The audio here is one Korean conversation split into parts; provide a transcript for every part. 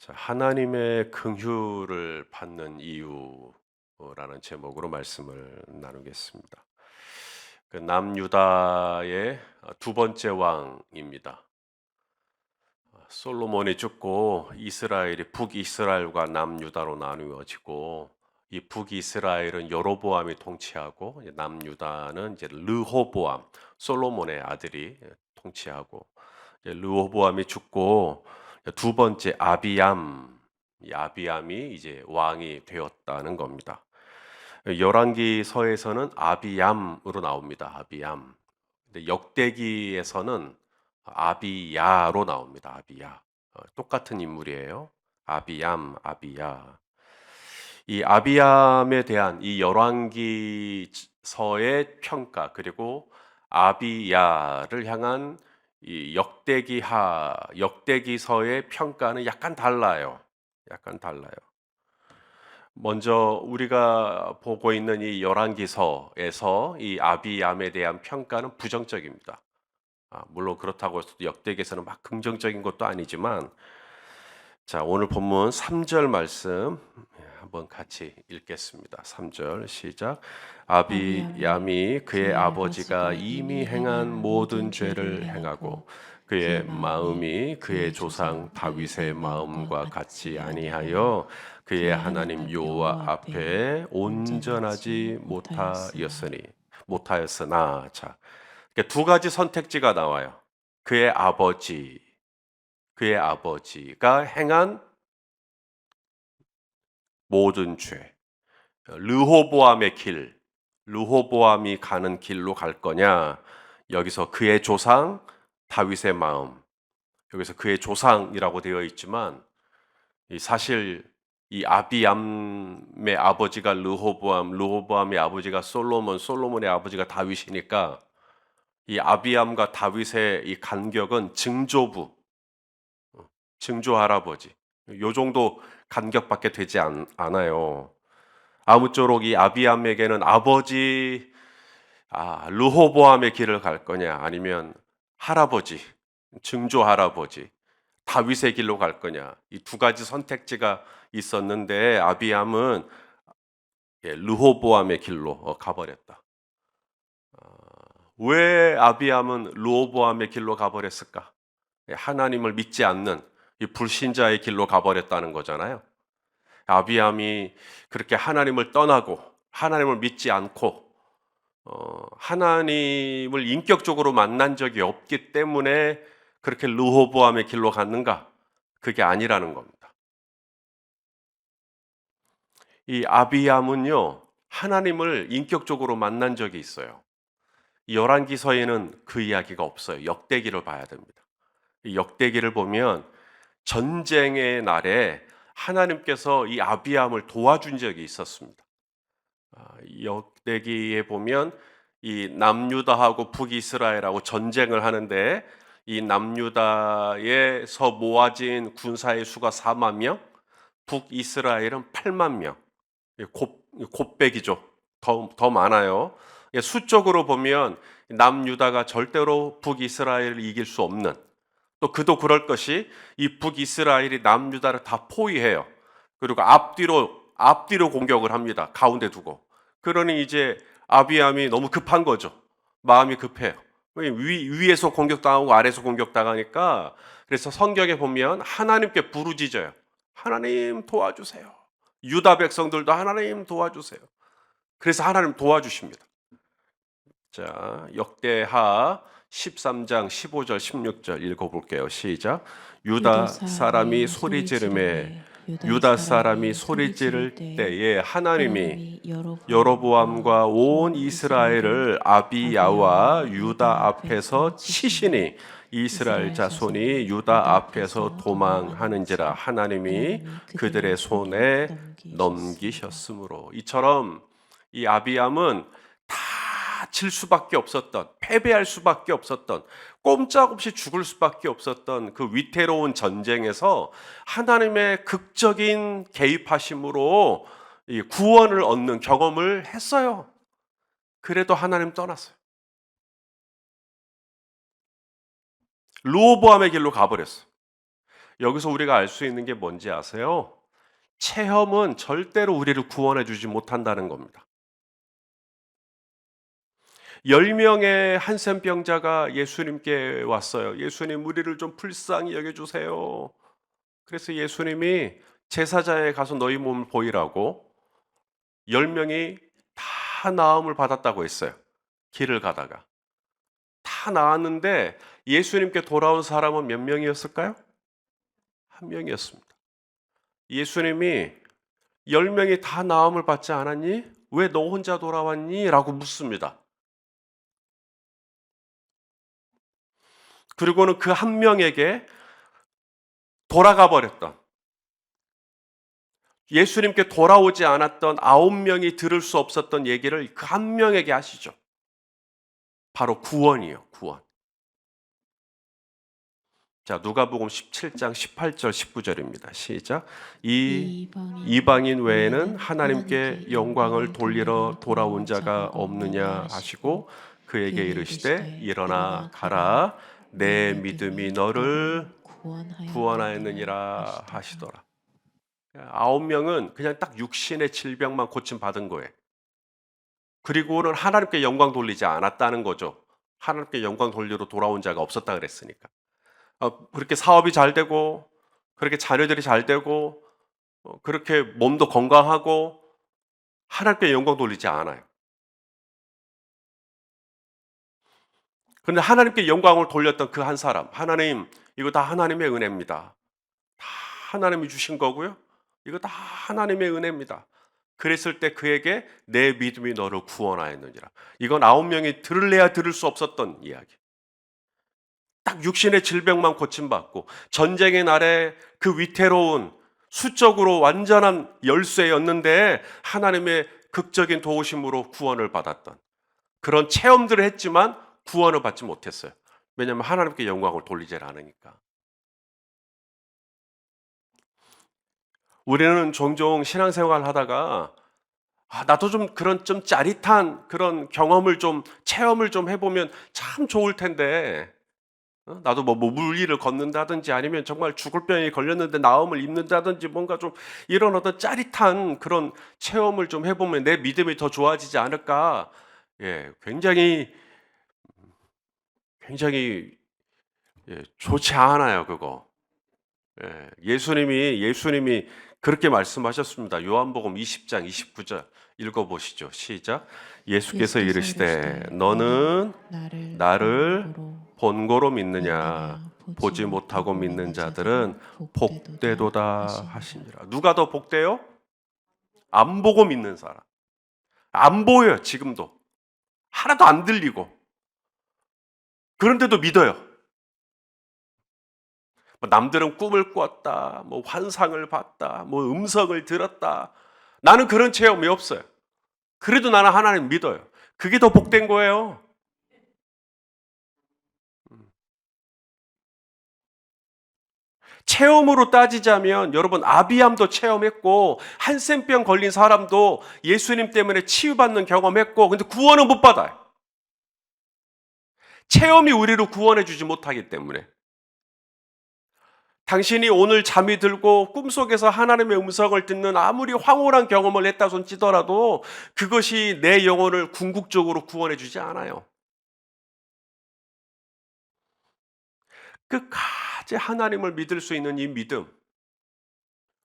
자, 하나님의 긍휼을 받는 이유라는 제목으로 말씀을 나누겠습니다. 그 남유다의 두 번째 왕입니다. 솔로몬이 죽고 이스라엘이 북이스라엘과 남유다로 나누어지고, 이 북이스라엘은 여로보암이 통치하고, 남유다는 이제 르호보암, 솔로몬의 아들이 통치하고, 이제 르호보암이 죽고 두 번째 아비암, 이 아비암이 이제 왕이 되었다는 겁니다. 열왕기서에서는 아비암으로 나옵니다. 아비암. 근데 역대기에서는 아비야로 나옵니다. 아비야. 똑같은 인물이에요. 아비암, 아비야. 이 아비암에 대한 이 열왕기서의 평가, 그리고 아비야를 향한 이 역대기서의 평가는 약간 달라요. 약간 달라요. 먼저 우리가 보고 있는 이 열왕기서에서 이 아비암에 대한 평가는 부정적입니다. 물론 그렇다고 해서 역대기에서는 막 긍정적인 것도 아니지만, 자, 오늘 본문 3절 말씀 한번 같이 읽겠습니다. 3절 시작. 아비얌이 그의 아버지가 이미 행한 모든 죄를 행하고 그의 마음이 그의 조상 다윗의 마음과 같이 아니하여 그의 하나님 여호와 앞에 온전하지 못하였으나. 자, 두 가지 선택지가 나와요. 그의 아버지가 행한 모든 죄, 르호보암의 길, 르호보암이 가는 길로 갈 거냐, 여기서 그의 조상 다윗의 마음, 여기서 그의 조상이라고 되어 있지만 사실 이 아비암의 아버지가 르호보암의 아버지가 솔로몬의 아버지가 다윗이니까, 이 아비암과 다윗의 이 간격은 증조 할아버지, 요 정도 간격밖에 되지 않아요. 아무쪼록 이 아비암에게는 르호보암의 길을 갈 거냐, 아니면 증조 할아버지 다윗의 길로 갈 거냐, 이 두 가지 선택지가 있었는데 아비암은 르호보암의 길로 가버렸다. 왜 아비암은 르호보암의 길로 가버렸을까? 하나님을 믿지 않는 이 불신자의 길로 가버렸다는 거잖아요. 아비암이 그렇게 하나님을 떠나고 하나님을 믿지 않고 하나님을 인격적으로 만난 적이 없기 때문에 그렇게 르호보암의 길로 갔는가? 그게 아니라는 겁니다. 이 아비암은요, 하나님을 인격적으로 만난 적이 있어요. 이 열왕기서에는 그 이야기가 없어요. 역대기를 봐야 됩니다. 이 역대기를 보면 전쟁의 날에 하나님께서 이 아비암을 도와준 적이 있었습니다. 역대기에 보면 이 남유다하고 북이스라엘하고 전쟁을 하는데, 이 남유다에서 모아진 군사의 수가 4만 명, 북이스라엘은 8만 명. 곱백이죠. 더 많아요. 수적으로 보면 남유다가 절대로 북이스라엘을 이길 수 없는, 또 그도 그럴 것이, 이 북이스라엘이 남유다를 다 포위해요. 그리고 앞뒤로 공격을 합니다. 가운데 두고. 그러니 이제 아비암이 너무 급한 거죠. 마음이 급해요. 위에서 공격당하고 아래에서 공격당하니까. 그래서 성경에 보면 하나님께 부르짖어요. 하나님 도와주세요. 유다 백성들도 하나님 도와주세요. 그래서 하나님 도와주십니다. 자, 역대하 13장 15절 16절 읽어볼게요. 시작. 유다 사람이 소리 지를 때에 하나님이 여로보암과 온 이스라엘을 아비야와 유다 앞에서 치시니 이스라엘 자손이 유다 앞에서 도망하는지라 하나님이 그들의 손에 넘기셨으므로. 이처럼 이 아비암은 질 수밖에 없었던, 패배할 수밖에 없었던, 꼼짝없이 죽을 수밖에 없었던 그 위태로운 전쟁에서 하나님의 극적인 개입하심으로 구원을 얻는 경험을 했어요. 그래도 하나님 떠났어요. 르호보암의 길로 가버렸어요. 여기서 우리가 알 수 있는 게 뭔지 아세요? 체험은 절대로 우리를 구원해 주지 못한다는 겁니다. 10명의 한센병자가 예수님께 왔어요. 예수님, 우리를 좀 불쌍히 여겨주세요. 그래서 예수님이 제사장에 가서 너희 몸을 보이라고 10명이 다 나음을 받았다고 했어요. 길을 가다가. 다 나았는데 예수님께 돌아온 사람은 몇 명이었을까요? 한 명이었습니다. 예수님이 10명이 다 나음을 받지 않았니? 왜 너 혼자 돌아왔니? 라고 묻습니다. 그리고는 그 한 명에게 돌아가 버렸던, 예수님께 돌아오지 않았던 9명이 들을 수 없었던 얘기를 그 한 명에게 하시죠. 바로 구원이요, 구원. 자, 누가복음 17장 18절 19절입니다. 시작. 이 이방인 외에는 하나님께 영광을 돌리러 돌아온 자가 없느냐 하시고 그에게 이르시되 일어나 가라, 내 믿음이 너를 구원하였느니라 하시더라. 9명은 그냥 딱 육신의 질병만 고침 받은 거예요. 그리고는 하나님께 영광 돌리지 않았다는 거죠. 하나님께 영광 돌리러 돌아온 자가 없었다 그랬으니까. 그렇게 사업이 잘 되고, 그렇게 자녀들이 잘 되고, 그렇게 몸도 건강하고, 하나님께 영광 돌리지 않아요. 그런데 하나님께 영광을 돌렸던 그 한 사람, 하나님, 이거 다 하나님의 은혜입니다. 다 하나님이 주신 거고요. 이거 다 하나님의 은혜입니다. 그랬을 때 그에게 내 믿음이 너를 구원하였느니라. 이건 9명이 들을래야 들을 수 없었던 이야기. 딱 육신의 질병만 고침받고 전쟁의 날에 그 위태로운 수적으로 완전한 열쇠였는데 하나님의 극적인 도우심으로 구원을 받았던 그런 체험들을 했지만 구원을 받지 못했어요. 왜냐하면 하나님께 영광을 돌리지 않으니까. 우리는 종종 신앙생활 하다가 나도 좀 그런 좀 짜릿한 그런 경험을 좀 체험을 좀 해보면 참 좋을 텐데, 나도 뭐 물리를 걷는다든지 아니면 정말 죽을 병에 걸렸는데 나음을 입는다든지 뭔가 좀 이런 어떤 짜릿한 그런 체험을 좀 해보면 내 믿음이 더 좋아지지 않을까. 예, 굉장히 좋지 않아요, 그거. 예수님이 그렇게 말씀하셨습니다. 요한복음 20장 29절 읽어보시죠. 시작. 예수께서 이르시되 너는 나를 본고로 믿느냐? 보지 못하고 믿는 자들은 복되도다 하시니라. 누가 더 복돼요? 안 보고 믿는 사람. 안 보여요, 지금도. 하나도 안 들리고. 그런데도 믿어요. 남들은 꿈을 꿨다, 뭐 환상을 봤다, 뭐 음성을 들었다. 나는 그런 체험이 없어요. 그래도 나는 하나님 믿어요. 그게 더 복된 거예요. 체험으로 따지자면 여러분 아비암도 체험했고 한센병 걸린 사람도 예수님 때문에 치유받는 경험했고, 근데 구원은 못 받아요. 체험이 우리를 구원해 주지 못하기 때문에. 당신이 오늘 잠이 들고 꿈속에서 하나님의 음성을 듣는 아무리 황홀한 경험을 했다 손치더라도 그것이 내 영혼을 궁극적으로 구원해 주지 않아요. 끝까지 하나님을 믿을 수 있는 이 믿음,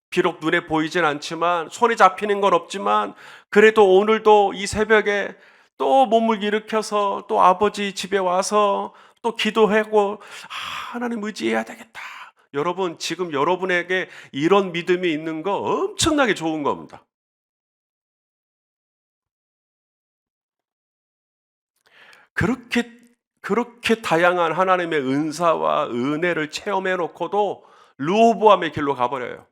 비록 눈에 보이진 않지만 손에 잡히는 건 없지만 그래도 오늘도 이 새벽에 또 몸을 일으켜서 또 아버지 집에 와서 또 기도하고 하나님 의지해야 되겠다. 여러분, 지금 여러분에게 이런 믿음이 있는 거 엄청나게 좋은 겁니다. 그렇게 다양한 하나님의 은사와 은혜를 체험해 놓고도 르호보암의 길로 가버려요.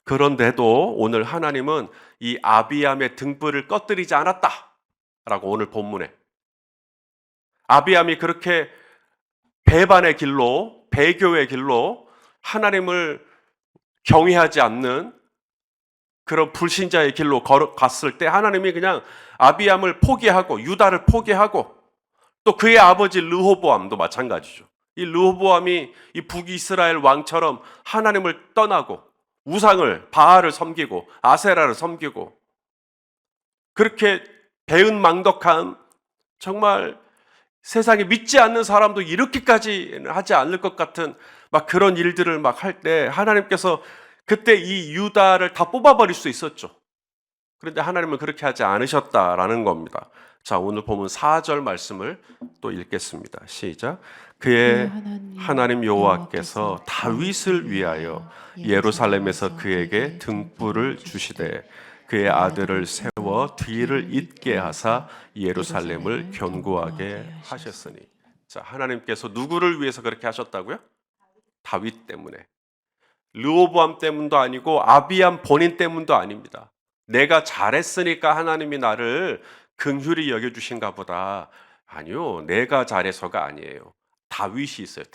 그런데도 오늘 하나님은 이 아비암의 등불을 꺼뜨리지 않았다라고 오늘 본문에, 아비암이 그렇게 배반의 길로, 배교의 길로 하나님을 경외하지 않는 그런 불신자의 길로 걸어갔을 때 하나님이 그냥 아비암을 포기하고 유다를 포기하고 또 그의 아버지 르호보암도 마찬가지죠. 이 르호보암이 이 북이스라엘 왕처럼 하나님을 떠나고 우상을 바알을 섬기고 아세라를 섬기고 그렇게 배은망덕한 정말 세상에 믿지 않는 사람도 이렇게까지 하지 않을 것 같은 막 그런 일들을 막 할 때 하나님께서 그때 이 유다를 다 뽑아버릴 수 있었죠. 그런데 하나님은 그렇게 하지 않으셨다라는 겁니다. 자, 오늘 보면 4절 말씀을 또 읽겠습니다. 시작. 그의 하나님 여호와께서 다윗을 위하여 예루살렘에서 그에게 등불을 주시되 그의 아들을 세워 뒤를 잇게 하사 예루살렘을 견고하게 하셨으니. 자, 하나님께서 누구를 위해서 그렇게 하셨다고요? 다윗 때문에. 르호보암 때문도 아니고 아비암 본인 때문도 아닙니다. 내가 잘했으니까 하나님이 나를 긍휼히 여겨주신가 보다. 아니요, 내가 잘해서가 아니에요. 다윗이 있어요.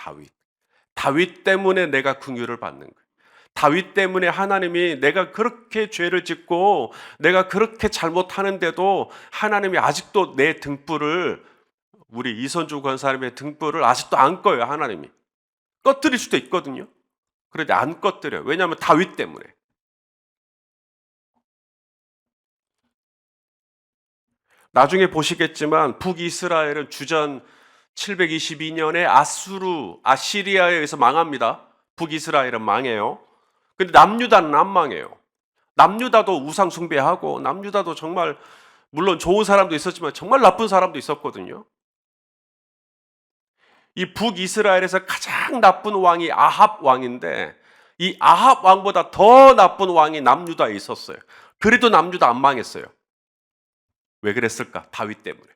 다윗 때문에 내가 긍휼을 받는 거예요. 다윗 때문에 하나님이 내가 그렇게 죄를 짓고 내가 그렇게 잘못하는데도 하나님이 아직도 내 등불을, 우리 이선주 권사님의 등불을 아직도 안 꺼요. 하나님이 꺼뜨릴 수도 있거든요. 그런데 안 꺼뜨려요. 왜냐하면 다윗 때문에. 나중에 보시겠지만 북이스라엘은 주전 722년에 아시리아에 의해서 망합니다. 북이스라엘은 망해요. 근데 남유다는 안 망해요. 남유다도 우상 숭배하고 남유다도 정말 물론 좋은 사람도 있었지만 정말 나쁜 사람도 있었거든요. 이 북이스라엘에서 가장 나쁜 왕이 아합 왕인데 이 아합 왕보다 더 나쁜 왕이 남유다에 있었어요. 그래도 남유다 안 망했어요. 왜 그랬을까? 다윗 때문에.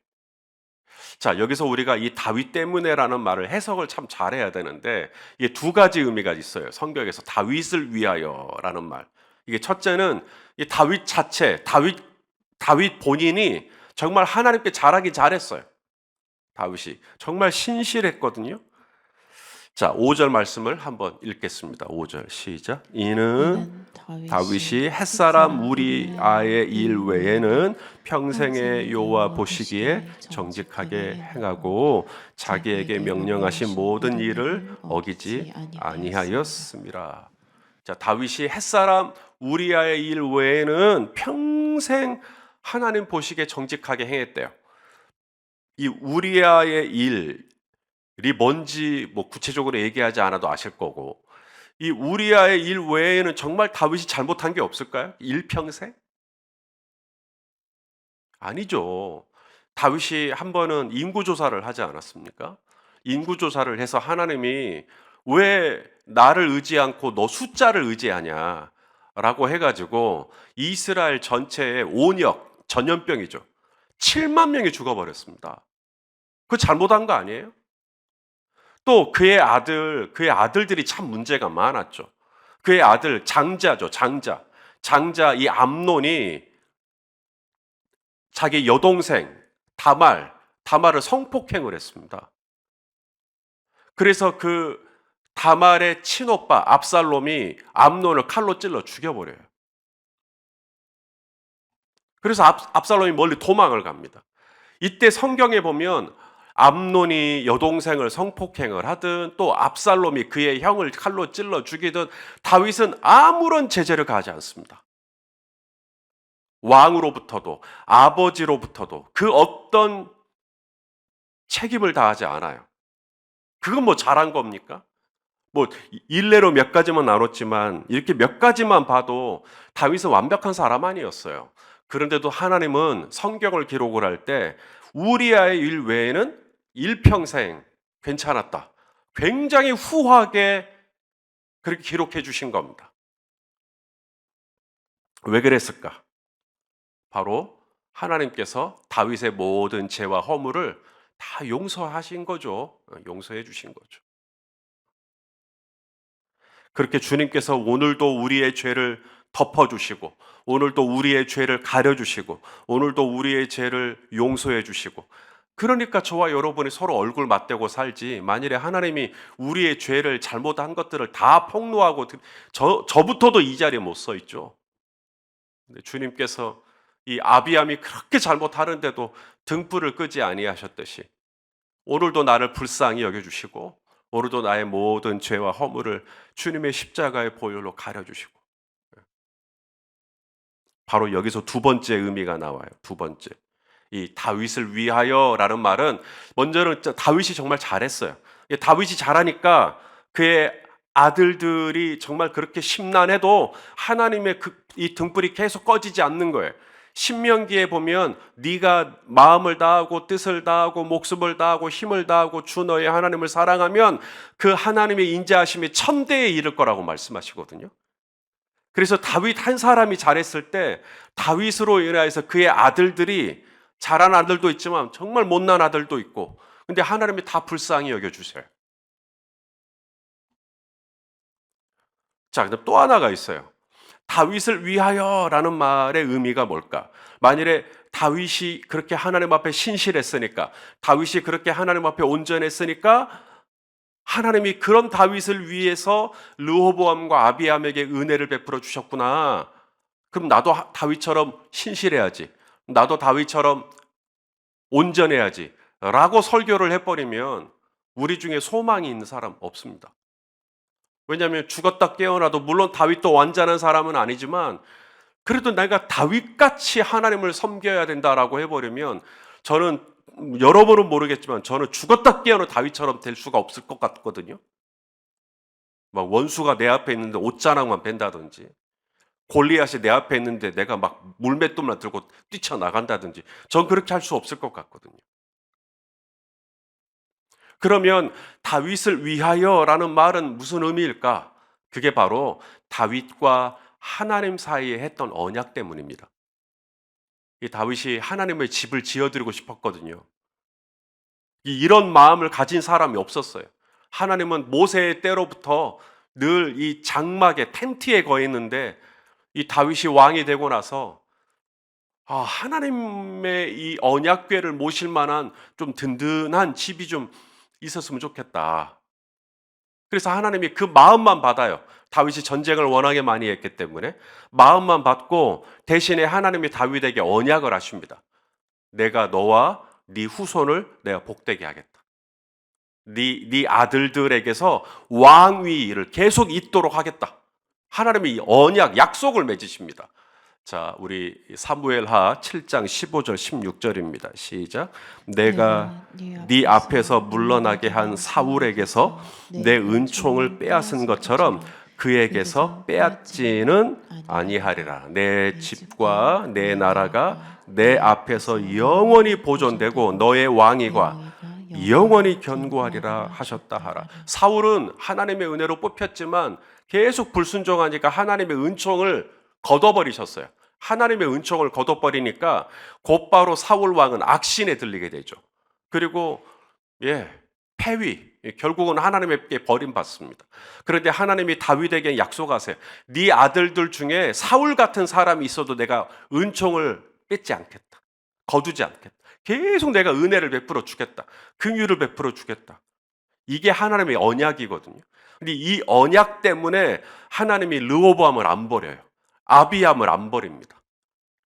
자, 여기서 우리가 이 다윗 때문에라는 말을 해석을 참 잘해야 되는데 이게 두 가지 의미가 있어요. 성경에서 다윗을 위하여라는 말. 이게 첫째는 이 다윗 자체, 다윗 본인이 정말 하나님께 잘하긴 잘했어요. 다윗이 정말 신실했거든요. 자, 5절 말씀을 한번 읽겠습니다. 5절 시작. 이는 다윗이 햇사람 우리아의 일 외에는 평생의 여호와 보시기에 정직하게 행하고 자기에게 명령하신 모든 일을 어기지 아니하였습니다. 자, 다윗이 햇사람 우리아의 일 외에는 평생 하나님 보시기에 정직하게 행했대요. 이 우리아의 일이 뭔지 뭐 구체적으로 얘기하지 않아도 아실 거고, 이 우리아의 일 외에는 정말 다윗이 잘못한 게 없을까요? 일평생? 아니죠. 다윗이 한 번은 인구조사를 하지 않았습니까? 인구조사를 해서 하나님이 왜 나를 의지 않고 너 숫자를 의지하냐 라고 해가지고 이스라엘 전체의 온역, 전염병이죠. 7만 명이 죽어버렸습니다. 그거 잘못한 거 아니에요? 또 그의 아들들이 참 문제가 많았죠. 그의 아들 장자죠, 장자 이 암논이 자기 여동생 다말을 성폭행을 했습니다. 그래서 그 다말의 친오빠 압살롬이 암논을 칼로 찔러 죽여버려요. 그래서 압살롬이 멀리 도망을 갑니다. 이때 성경에 보면 암논이 여동생을 성폭행을 하든 또 압살롬이 그의 형을 칼로 찔러 죽이든 다윗은 아무런 제재를 가하지 않습니다. 왕으로부터도 아버지로부터도 그 어떤 책임을 다하지 않아요. 그건 뭐 잘한 겁니까? 뭐 일례로 몇 가지만 나눴지만 이렇게 몇 가지만 봐도 다윗은 완벽한 사람 아니었어요. 그런데도 하나님은 성경을 기록을 할 때 우리아의 일 외에는 일평생 괜찮았다. 굉장히 후하게 그렇게 기록해 주신 겁니다. 왜 그랬을까? 바로 하나님께서 다윗의 모든 죄와 허물을 다 용서하신 거죠. 용서해 주신 거죠. 그렇게 주님께서 오늘도 우리의 죄를 덮어주시고 오늘도 우리의 죄를 가려주시고 오늘도 우리의 죄를 용서해 주시고, 그러니까 저와 여러분이 서로 얼굴 맞대고 살지, 만일에 하나님이 우리의 죄를 잘못한 것들을 다 폭로하고 저부터도 이 자리에 못 서 있죠. 근데 주님께서 이 아비암이 그렇게 잘못하는데도 등불을 끄지 아니하셨듯이 오늘도 나를 불쌍히 여겨주시고 오늘도 나의 모든 죄와 허물을 주님의 십자가의 보혈로 가려주시고, 바로 여기서 두 번째 의미가 나와요. 두 번째. 이 다윗을 위하여라는 말은, 먼저는 다윗이 정말 잘했어요. 다윗이 잘하니까 그의 아들들이 정말 그렇게 심란해도 하나님의 이 등불이 계속 꺼지지 않는 거예요. 신명기에 보면 네가 마음을 다하고 뜻을 다하고 목숨을 다하고 힘을 다하고 주 너의 하나님을 사랑하면 그 하나님의 인자하심이 천대에 이를 거라고 말씀하시거든요. 그래서 다윗 한 사람이 잘했을 때 다윗으로 인하여서 그의 아들들이, 잘한 아들도 있지만 정말 못난 아들도 있고, 근데 하나님이 다 불쌍히 여겨주세요. 자, 그다음 또 하나가 있어요. 다윗을 위하여라는 말의 의미가 뭘까? 만일에 다윗이 그렇게 하나님 앞에 신실했으니까, 다윗이 그렇게 하나님 앞에 온전했으니까 하나님이 그런 다윗을 위해서 르호보암과 아비암에게 은혜를 베풀어 주셨구나. 그럼 나도 다윗처럼 신실해야지. 나도 다윗처럼 온전해야지. 라고 설교를 해버리면 우리 중에 소망이 있는 사람 없습니다. 왜냐하면 죽었다 깨어나도, 물론 다윗도 완전한 사람은 아니지만 그래도 내가 다윗같이 하나님을 섬겨야 된다라고 해버리면, 저는, 여러분은 모르겠지만 저는 죽었다 깨어나 다윗처럼 될 수가 없을 것 같거든요. 막 원수가 내 앞에 있는데 옷자락만 뺀다든지, 골리앗이 내 앞에 있는데 내가 막 물맷돌만 들고 뛰쳐나간다든지, 전 그렇게 할 수 없을 것 같거든요. 그러면 다윗을 위하여라는 말은 무슨 의미일까? 그게 바로 다윗과 하나님 사이에 했던 언약 때문입니다. 이 다윗이 하나님의 집을 지어드리고 싶었거든요. 이런 마음을 가진 사람이 없었어요. 하나님은 모세의 때로부터 늘 이 장막에, 텐트에 거했는데, 이 다윗이 왕이 되고 나서 하나님의 이 언약궤를 모실 만한 좀 든든한 집이 좀 있었으면 좋겠다. 그래서 하나님이 그 마음만 받아요. 다윗이 전쟁을 워낙에 많이 했기 때문에 마음만 받고, 대신에 하나님이 다윗에게 언약을 하십니다. 내가 너와 네 후손을 내가 복되게 하겠다. 네 아들들에게서 왕위를 계속 잇도록 하겠다. 하나님이 언약, 약속을 맺으십니다. 자, 우리 사무엘하 7장 15절 16절입니다. 시작. 내가 네 앞에서 물러나게 한 사울에게서 내 은총을 빼앗은 것처럼 그에게서 빼앗지는 아니하리라. 내 집과 내 나라가 내 앞에서 영원히 보존되고 너의 왕위가 영원히 견고하리라 하셨다 하라. 사울은 하나님의 은혜로 뽑혔지만 계속 불순종하니까 하나님의 은총을 걷어버리셨어요. 하나님의 은총을 걷어버리니까 곧바로 사울 왕은 악신에 들리게 되죠. 그리고 패위, 결국은 하나님께 버림받습니다. 그런데 하나님이 다윗에게 약속하세요. 네 아들들 중에 사울 같은 사람이 있어도 내가 은총을 뺏지 않겠다. 거두지 않겠다. 계속 내가 은혜를 베풀어 주겠다. 긍휼을 베풀어 주겠다. 이게 하나님의 언약이거든요. 근데 이 언약 때문에 하나님이 르호보암을 안 버려요. 아비암을 안 버립니다.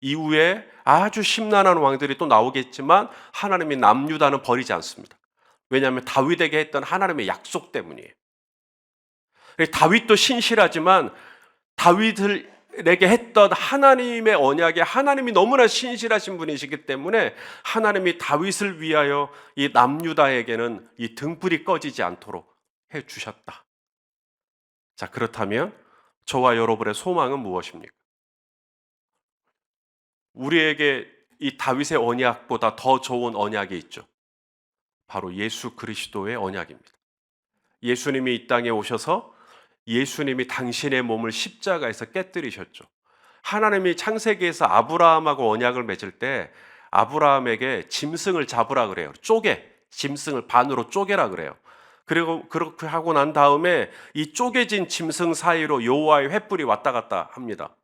이후에 아주 심란한 왕들이 또 나오겠지만 하나님이 남유다는 버리지 않습니다. 왜냐하면 다윗에게 했던 하나님의 약속 때문이에요. 다윗도 신실하지만 다윗에게 했던 하나님의 언약에 하나님이 너무나 신실하신 분이시기 때문에 하나님이 다윗을 위하여 이 남유다에게는 이 등불이 꺼지지 않도록 해주셨다. 자, 그렇다면 저와 여러분의 소망은 무엇입니까? 우리에게 이 다윗의 언약보다 더 좋은 언약이 있죠. 바로 예수 그리스도의 언약입니다. 예수님이 이 땅에 오셔서 예수님이 당신의 몸을 십자가에서 깨뜨리셨죠. 하나님이 창세기에서 아브라함하고 언약을 맺을 때 아브라함에게 짐승을 잡으라 그래요. 짐승을 반으로 쪼개라 그래요. 그리고 그렇게 하고 난 다음에 이 쪼개진 짐승 사이로 여호와의 횃불이 왔다 갔다 합니다.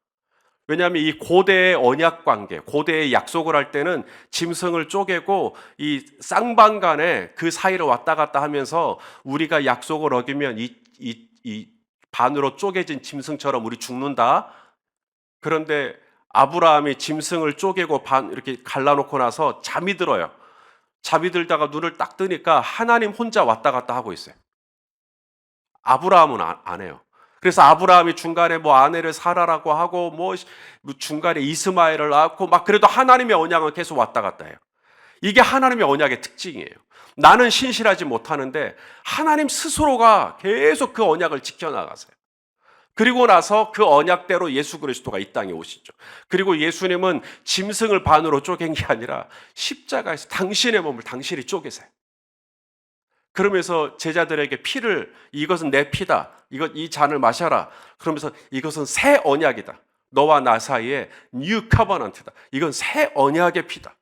왜냐하면 이 고대의 언약 관계, 고대의 약속을 할 때는 짐승을 쪼개고 이 쌍방간에 그 사이를 왔다 갔다 하면서 우리가 약속을 어기면 이 반으로 쪼개진 짐승처럼 우리 죽는다. 그런데 아브라함이 짐승을 쪼개고 이렇게 갈라놓고 나서 잠이 들어요. 잠이 들다가 눈을 딱 뜨니까 하나님 혼자 왔다 갔다 하고 있어요. 아브라함은 안 해요. 그래서 아브라함이 중간에 뭐 아내를 사라라고 하고 뭐 중간에 이스마엘을 낳고 막 그래도 하나님의 언약은 계속 왔다 갔다 해요. 이게 하나님의 언약의 특징이에요. 나는 신실하지 못하는데 하나님 스스로가 계속 그 언약을 지켜나가세요. 그리고 나서 그 언약대로 예수 그리스도가 이 땅에 오시죠. 그리고 예수님은 짐승을 반으로 쪼갠 게 아니라 십자가에서 당신의 몸을 당신이 쪼개세요. 그러면서 제자들에게 피를, 이것은 내 피다, 이 잔을 마셔라. 그러면서 이것은 새 언약이다. 너와 나 사이에 뉴 커버넌트다. 이건 새 언약의 피다.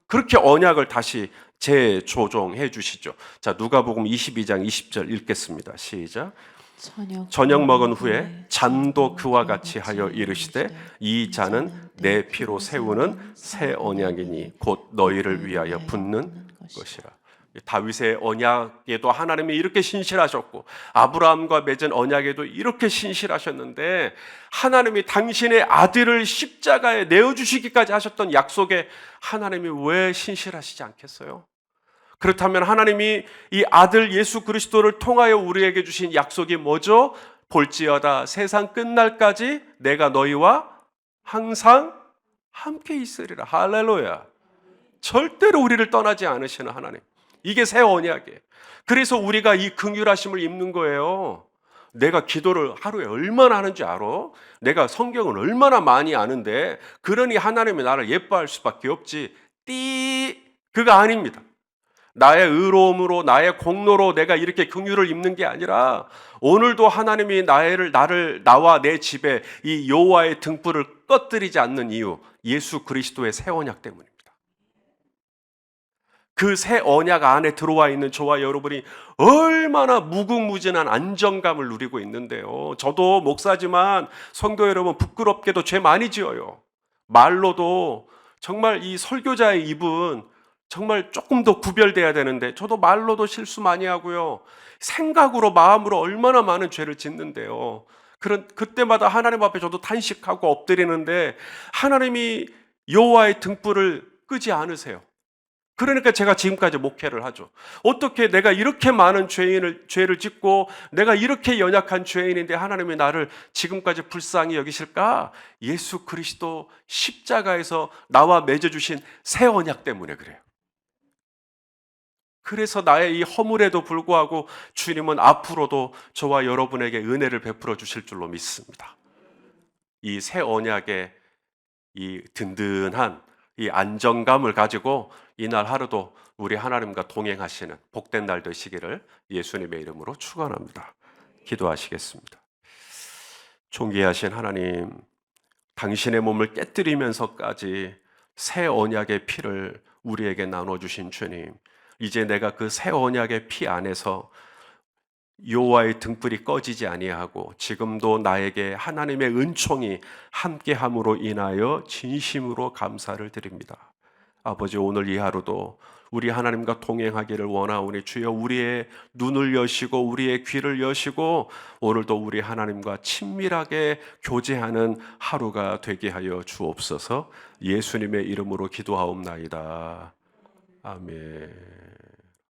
그렇게 언약을 다시 재조정해 주시죠. 자, 누가복음 22장 20절 읽겠습니다. 시작. 저녁 먹은 후에 잔도 그와 같이 하여 이르시되 이 잔은 내 피로 세우는 새 언약이니 곧 너희를 위하여 붓는 것이라. 다윗의 언약에도 하나님이 이렇게 신실하셨고 아브라함과 맺은 언약에도 이렇게 신실하셨는데 하나님이 당신의 아들을 십자가에 내어주시기까지 하셨던 약속에 하나님이 왜 신실하시지 않겠어요? 그렇다면 하나님이 이 아들 예수 그리스도를 통하여 우리에게 주신 약속이 뭐죠? 볼지어다 세상 끝날까지 내가 너희와 항상 함께 있으리라. 할렐루야. 절대로 우리를 떠나지 않으시는 하나님. 이게 새 언약이에요. 그래서 우리가 이 긍휼하심을 입는 거예요. 내가 기도를 하루에 얼마나 하는지 알아? 내가 성경을 얼마나 많이 아는데 그러니 하나님이 나를 예뻐할 수밖에 없지. 그가 아닙니다. 나의 의로움으로 나의 공로로 내가 이렇게 긍휼을 입는 게 아니라 오늘도 하나님이 나와 내 집에 이 여호와의 등불을 꺼뜨리지 않는 이유, 예수 그리스도의 새 언약 때문입니다. 그 새 언약 안에 들어와 있는 저와 여러분이 얼마나 무궁무진한 안정감을 누리고 있는데요. 저도 목사지만 성도 여러분, 부끄럽게도 죄 많이 지어요. 말로도 정말 이 설교자의 입은 정말 조금 더 구별돼야 되는데 저도 말로도 실수 많이 하고요. 생각으로 마음으로 얼마나 많은 죄를 짓는데요. 그때마다 하나님 앞에 저도 탄식하고 엎드리는데 하나님이 여호와의 등불을 끄지 않으세요. 그러니까 제가 지금까지 목회를 하죠. 어떻게 내가 이렇게 많은 죄를 짓고 내가 이렇게 연약한 죄인인데 하나님이 나를 지금까지 불쌍히 여기실까? 예수 그리스도 십자가에서 나와 맺어주신 새 언약 때문에 그래요. 그래서 나의 이 허물에도 불구하고 주님은 앞으로도 저와 여러분에게 은혜를 베풀어 주실 줄로 믿습니다. 이 새 언약의 이 든든한 이 안정감을 가지고 이날 하루도 우리 하나님과 동행하시는 복된 날 되시기를 예수님의 이름으로 축원합니다. 기도하시겠습니다. 존귀하신 하나님, 당신의 몸을 깨뜨리면서까지 새 언약의 피를 우리에게 나눠주신 주님, 이제 내가 그 새 언약의 피 안에서 여호와의 등불이 꺼지지 아니하고 지금도 나에게 하나님의 은총이 함께함으로 인하여 진심으로 감사를 드립니다. 아버지, 오늘 이 하루도 우리 하나님과 동행하기를 원하오니 주여 우리의 눈을 여시고 우리의 귀를 여시고 오늘도 우리 하나님과 친밀하게 교제하는 하루가 되게 하여 주옵소서. 예수님의 이름으로 기도하옵나이다. 아멘.